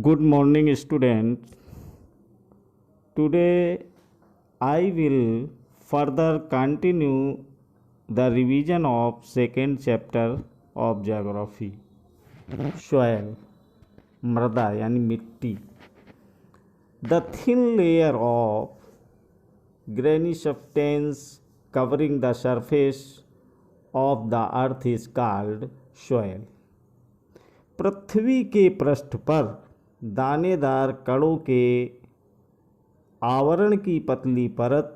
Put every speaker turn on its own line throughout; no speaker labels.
Good morning, students. Today I will further continue the revision of second chapter of geography. Soil, मृदा यानी मिट्टी. The thin layer of grainy substance covering the surface of the earth is called soil. पृथ्वी के पृष्ठ पर दानेदार कणों के आवरण की पतली परत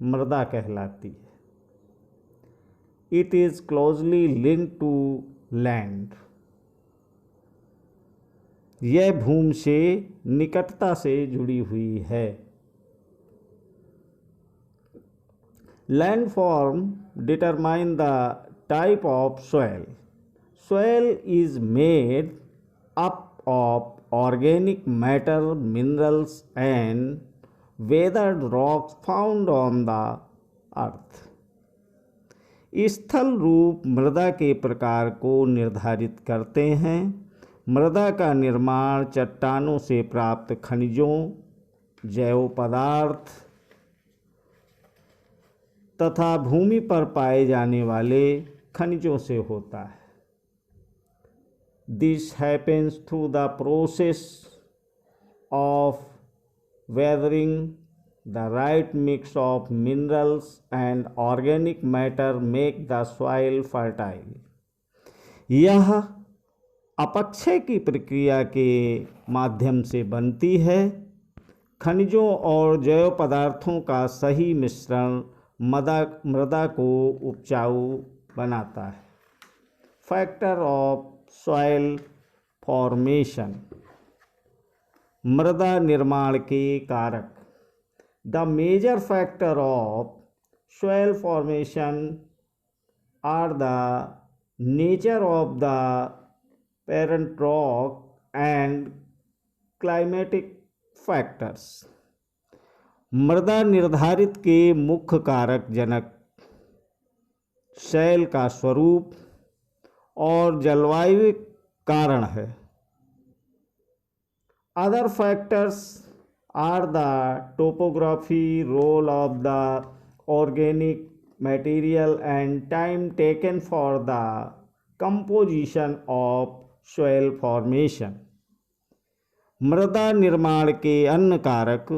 मृदा कहलाती है. It is closely linked to land. यह भूमि से निकटता से जुड़ी हुई है. Landform determine the type of soil. Soil is made up of organic matter, minerals and weathered rocks found on the earth. स्थल रूप मृदा के प्रकार को निर्धारित करते हैं. मृदा का निर्माण चट्टानों से प्राप्त खनिजों, जैव पदार्थ तथा भूमि पर पाए जाने वाले खनिजों से होता है. This happens through the process of weathering. The right mix of minerals and organic matter make the soil fertile. यह अपक्षय की प्रक्रिया के माध्यम से बनती है. खनिजों और जैव पदार्थों का सही मिश्रण मृदा को उपजाऊ बनाता है. Factor of soil formation. मृदा निर्माण के कारक. The major factor of soil formation are the nature of the parent rock and climatic factors. मृदा निर्धारित के मुख्य कारक जनक शैल का स्वरूप और जलवायु कारण है. Other factors are the topography, role of the organic material and time taken for the composition of soil formation. मृदा निर्माण के अन्य कारक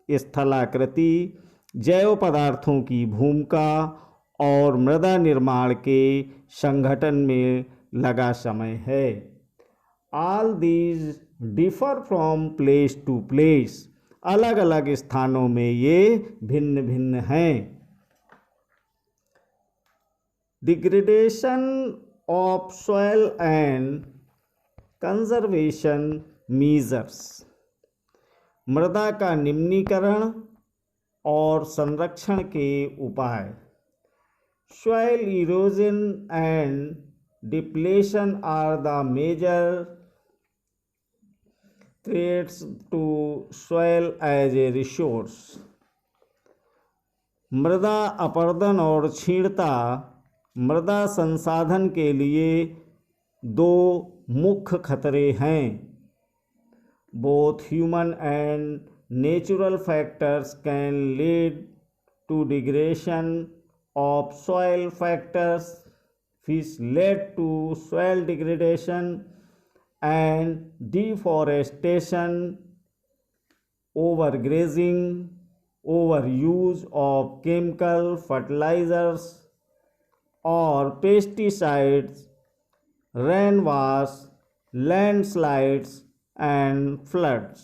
स्थलाकृति, जैव पदार्थों की भूमिका और मृदा निर्माण के संगठन में लगा समय है. All these differ from place to place. अलग अलग स्थानों में ये भिन्न भिन्न हैं. Degradation of soil and conservation measures. मृदा का निम्नीकरण और संरक्षण के उपाय. Soil erosion and depletion are the major threats to soil as a resource. मृदा अपरदन और क्षीणता मृदा संसाधन के लिए दो मुख्य खतरे हैं. Both human and natural factors can lead to degradation of soil factors, which led to soil degradation and deforestation, overgrazing, overuse of chemical fertilizers or pesticides, rainwash, landslides and floods.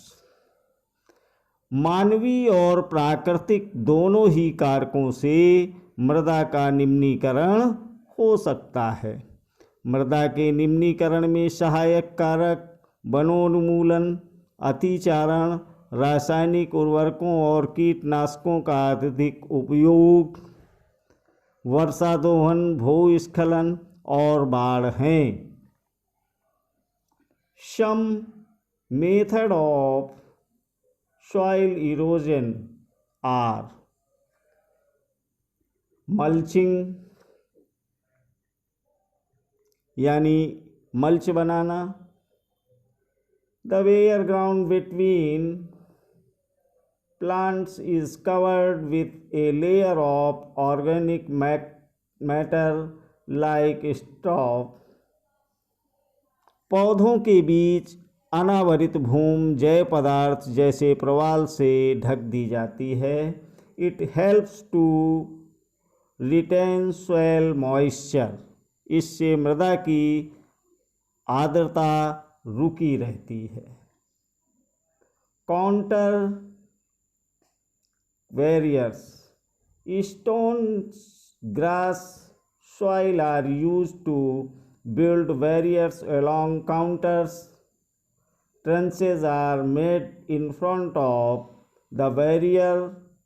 मानवीय और प्राकृतिक दोनों ही कारकों से मृदा का निम्नीकरण हो सकता है. मृदा के निम्नीकरण में सहायक कारक वनोन्मूलन, अतिचारण, रासायनिक उर्वरकों और कीटनाशकों का अत्यधिक उपयोग, वर्षादोहन, भूस्खलन और बाढ़ हैं. Some method of soil erosion are mulching यानी मल्च बनाना, The bare ground between plants is covered with a layer of organic matter like straw. पौधों के बीच अनावरित भूमि जैव पदार्थ जैसे प्रवाल से ढक दी जाती है. It helps to retain soil moisture. इससे मृदा की आर्द्रता रुकी रहती है. Contour barriers. Stones, grass, soil are used to build barriers along counters. Trenches are made in front of the barrier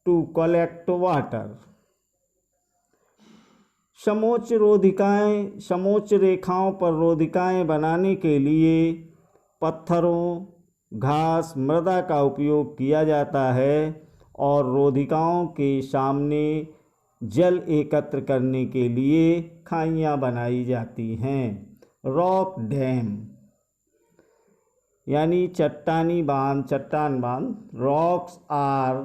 to collect water. समोच्च रेखाओं पर रोधिकाएं बनाने के लिए पत्थरों, घास, मृदा का उपयोग किया जाता है और रोधिकाओं के सामने जल एकत्र करने के लिए खाइयाँ बनाई जाती हैं. रॉक डैम यानी चट्टान बांध. Rocks are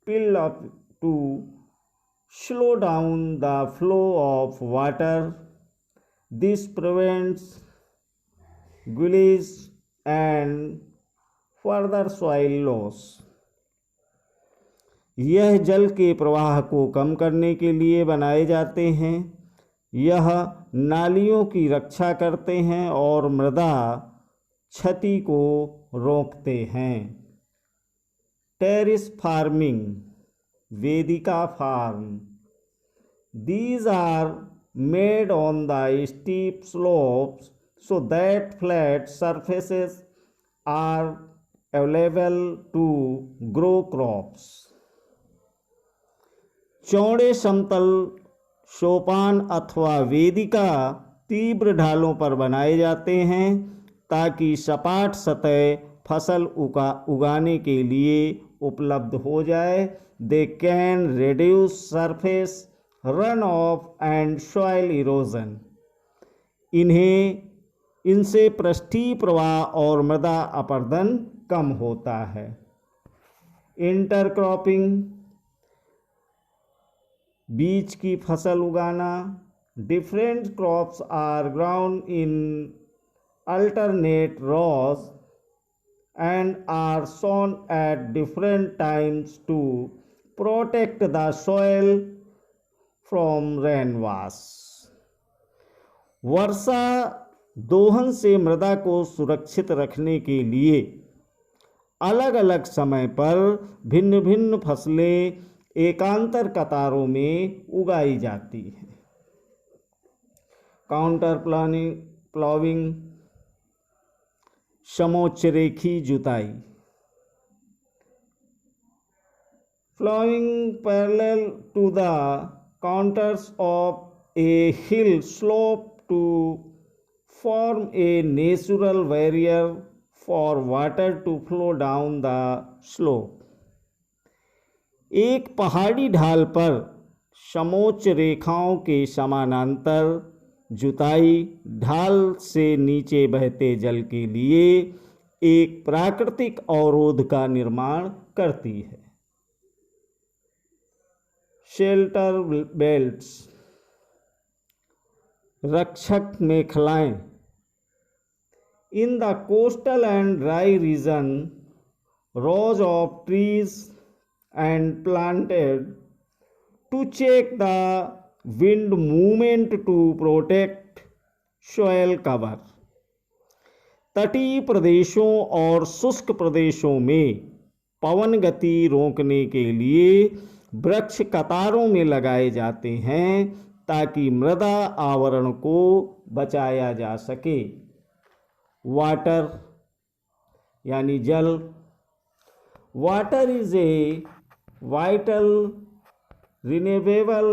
piled up to slow down the flow of water. This prevents gullies and further soil loss. यह जल के प्रवाह को कम करने के लिए बनाए जाते हैं. यह नालियों की रक्षा करते हैं और मृदा क्षति को रोकते हैं. टेरिस फार्मिंग, वेदिका farm. These are made on the steep slopes so that flat surfaces are available to grow crops. चौड़े समतल सोपान अथवा वेदिका तीव्र ढालों पर बनाए जाते हैं ताकि सपाट सतह फसल उगाने के लिए उपलब्ध हो जाए. They can reduce surface run of and soil erosion. इनसे पृष्ठीय प्रवाह और मृदा अपरदन कम होता है. इंटरक्रॉपिंग, बीज की फसल उगाना. Different crops are ground in alternate rows and are sown at different times to protect the soil from rainwash. वर्षा दोहन से मृदा को सुरक्षित रखने के लिए अलग अलग समय पर भिन्न भिन्न फसलें एकांतर कतारों में उगाई जाती हैं. काउंटर प्लाविंग, समोच्च रेखी जुताई. Ploughing parallel to the contours of a hill slope to form a natural barrier for water to flow down the slope. एक पहाड़ी ढाल पर समोच्च रेखाओं के समानांतर जुताई ढाल से नीचे बहते जल के लिए एक प्राकृतिक अवरोध का निर्माण करती है. शेल्टर बेल्ट्स, रक्षक मेखलाएं. In the coastal and dry region, rows of trees and planted to check the wind movement to protect soil cover. तटीय प्रदेशों और शुष्क प्रदेशों में पवन गति रोकने के लिए वृक्ष कतारों में लगाए जाते हैं ताकि मृदा आवरण को बचाया जा सके. वाटर यानी जल. Water is a vital renewable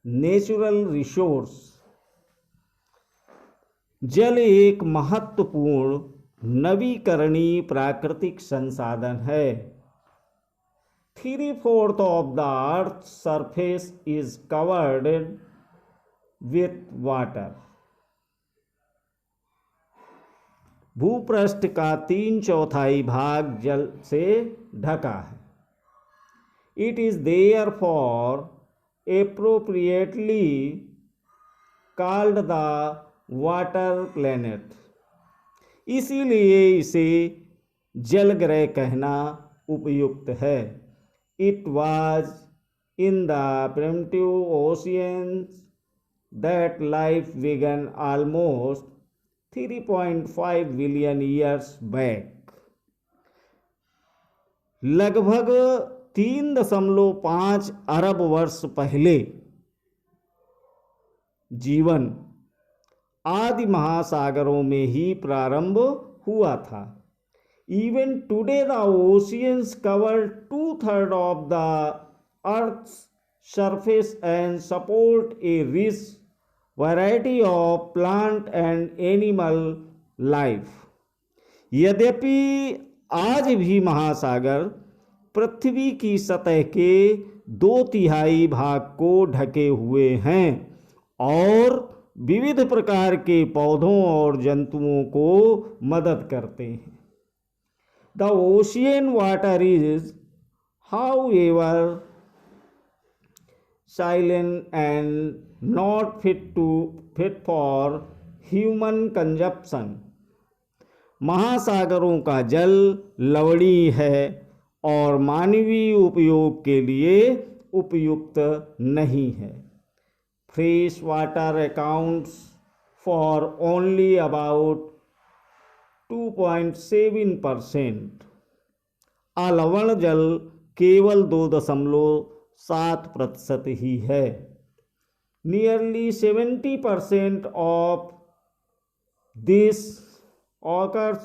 natural resource. जल एक महत्वपूर्ण नवीकरणीय प्राकृतिक संसाधन है. 3/4 of the earth's surface is covered with water. भूपृष्ठ का 3/4 भाग जल से ढका है। It is therefore appropriately called the water planet. इसीलिए इसे जल ग्रह कहना उपयुक्त है। It was in the primitive oceans that life began almost 3.5 billion years back. लगभग 3.5 अरब वर्ष पहले जीवन आदि महासागरों में ही प्रारंभ हुआ था। Even today the oceans cover 2/3 of the Earth's surface and support a rich variety of plant and animal life. यद्यपि आज भी महासागर पृथ्वी की सतह के 2/3 भाग को ढके हुए हैं और विविध प्रकार के पौधों और जंतुओं को मदद करते हैं। The ocean water is, however, silent and not fit for human consumption. महासागरों का जल लवणीय है और मानवीय उपयोग के लिए उपयुक्त नहीं है। Fresh water accounts for only about 2.7%। अलवण जल केवल 2.7% ही है। Nearly 70% of this occurs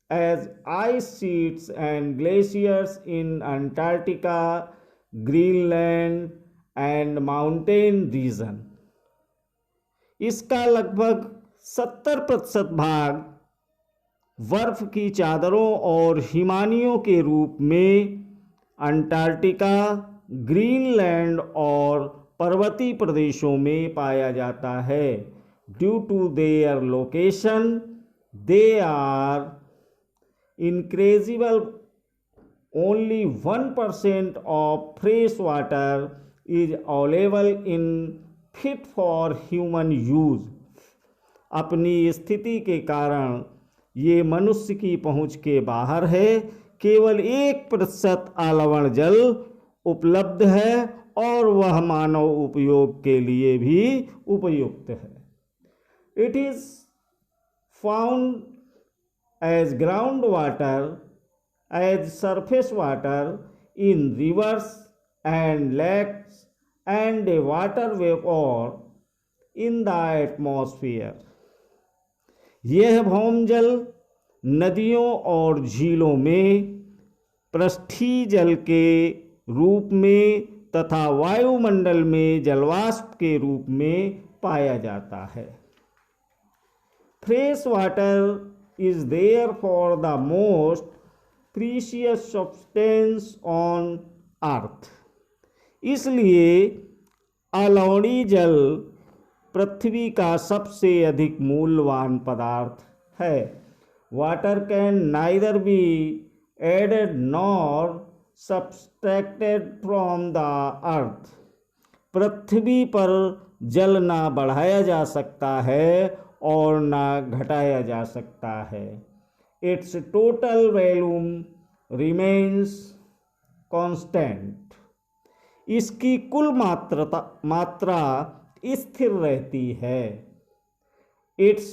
as ice sheets and glaciers in Antarctica, Greenland and mountain region। इसका लगभग 70% भाग बर्फ की चादरों और हिमानियों के रूप में अंटार्कटिका, ग्रीनलैंड और पर्वतीय प्रदेशों में पाया जाता है। Due to their location they are incredible. Only 1% of fresh water is available in fit for human use. अपनी स्थिति के कारण ये मनुष्य की पहुंच के बाहर है। केवल 1% अलवण जल उपलब्ध है और वह मानव उपयोग के लिए भी उपयुक्त है। It is found as ground water, as surface water in rivers and lakes and a water vapour in the atmosphere. यह भौमजल नदियों और झीलों में पृष्ठीय जल के रूप में तथा वायुमंडल में जलवाष्प के रूप में पाया जाता है। Fresh water is therefore the most precious substance on earth. इसलिए अलवणीय जल पृथ्वी का सबसे अधिक मूल्यवान पदार्थ है। Water can neither be added nor subtracted from the earth. पृथ्वी पर जल ना बढ़ाया जा सकता है और ना घटाया जा सकता है। It's total volume remains constant. इसकी कुल मात्रा स्थिर रहती है। It's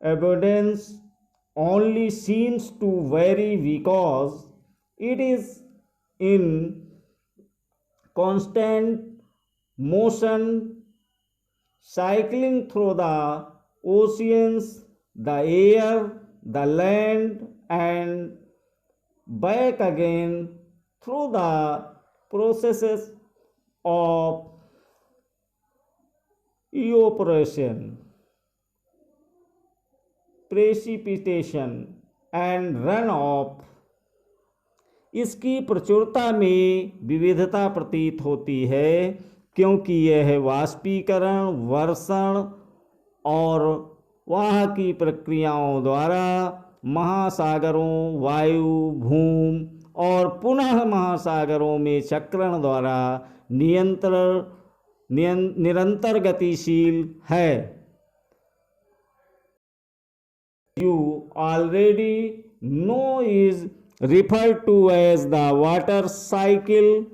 abundance only seems to vary because it is in constant motion, cycling through the oceans, the air, the land, and back again through the processes of evaporation, precipitation and run of. इसकी प्रचुरता में विविधता प्रतीत होती है क्योंकि यह वाष्पीकरण, वर्षण और वहाँ की प्रक्रियाओं द्वारा महासागरों, वायु, भूमि और पुनः महासागरों में चक्रण द्वारा निरंतर गतिशील है। You already know is referred to as the water cycle.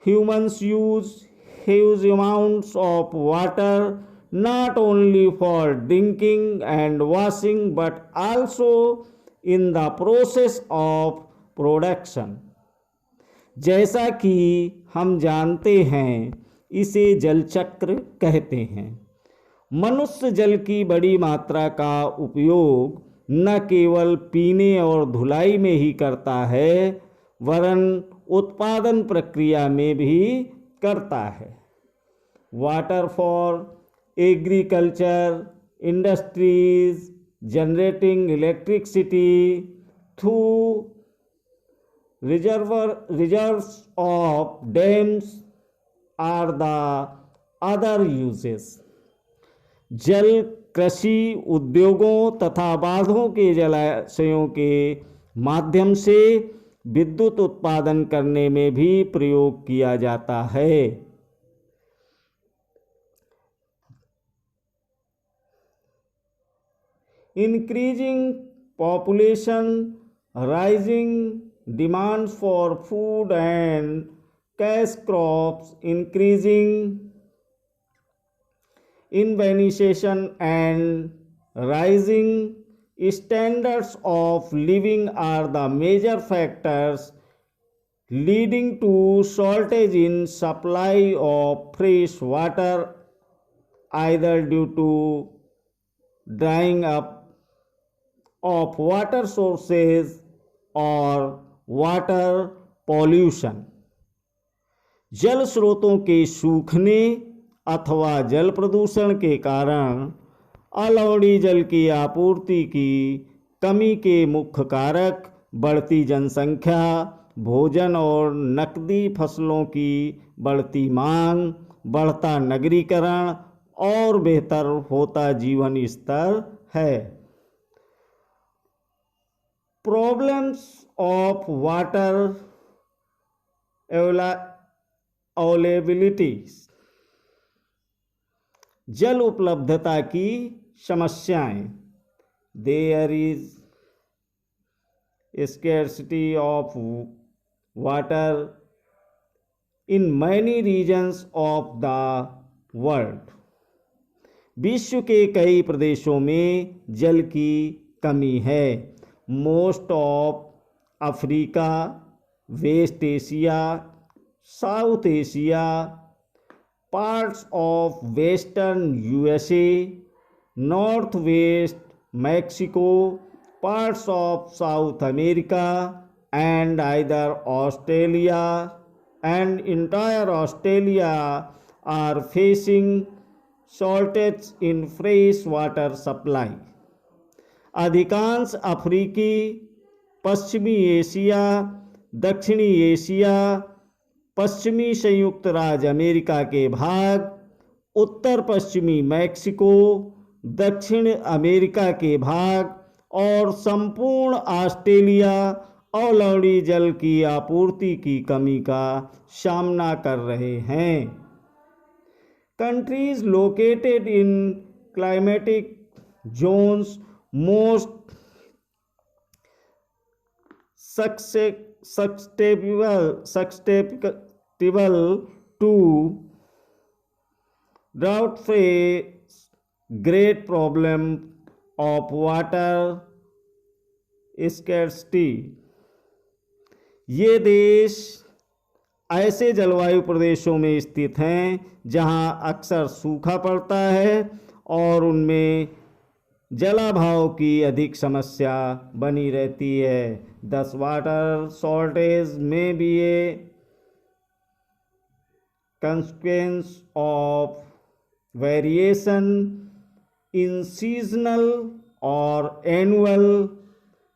Humans use huge amounts of water not only for drinking and washing but also in the process of production. जैसा कि हम जानते हैं, इसे जल चक्र कहते हैं। मनुष्य जल की बड़ी मात्रा का उपयोग न केवल पीने और धुलाई में ही करता है, वरन उत्पादन प्रक्रिया में भी करता है। Water for agriculture, industries, generating electricity through reserves of dams are the other uses. जल कृषि उद्योगों तथा बांधों के जलाशयों के माध्यम से विद्युत उत्पादन करने में भी प्रयोग किया जाता है। Increasing population, rising demands for food and cash crops, increasing urbanization and rising standards of living are the major factors leading to shortage in supply of fresh water, either due to drying up of water sources or water pollution. जल स्रोतों के सूखने अथवा जल प्रदूषण के कारण अलोड़ी जल की आपूर्ति की कमी के मुख्य कारक बढ़ती जनसंख्या, भोजन और नकदी फसलों की बढ़ती मांग, बढ़ता नगरीकरण और बेहतर होता जीवन स्तर है। प्रॉब्लम्स ऑफ वाटर अवेलेबिलिटी, जल उपलब्धता की समस्याएं। There is scarcity of water in many regions of the world. विश्व के कई प्रदेशों में जल की कमी है। Most of Africa, West Asia, South Asia, parts of western USA, northwest Mexico, parts of South America, and either Australia and entire Australia are facing shortage in fresh water supply. अधिकांश अफ्रीकी, पश्चिमी एशिया, दक्षिणी Asia, पश्चिमी संयुक्त राज्य America के भाग, उत्तर पश्चिमी मैक्सिको, दक्षिण अमेरिका के भाग और संपूर्ण ऑस्ट्रेलिया अलोड़ी जल की आपूर्ति की कमी का सामना कर रहे हैं। Countries located in climatic zones most susceptible to drought face great problem of water scarcity. ये देश ऐसे जलवायु प्रदेशों में स्थित हैं जहां अक्सर सूखा पड़ता है और उनमें जलाभाव की अधिक समस्या बनी रहती है। Thus water shortage may be a consequence of variation in seasonal or annual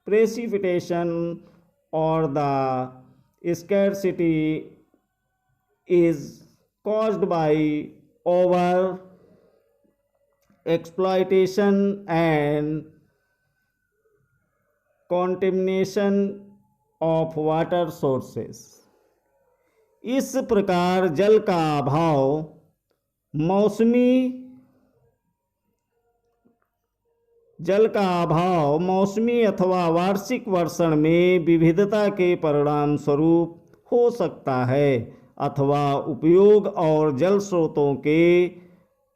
precipitation, or the scarcity is caused by over exploitation and contamination of water sources. इस प्रकार जल का अभाव मौसमी अथवा वार्षिक वर्षण में विविधता के परिणाम स्वरूप हो सकता है अथवा उपयोग और जल स्रोतों के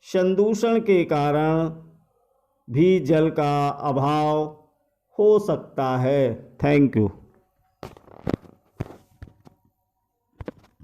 संदूषण के कारण भी जल का अभाव हो सकता है। Thank you.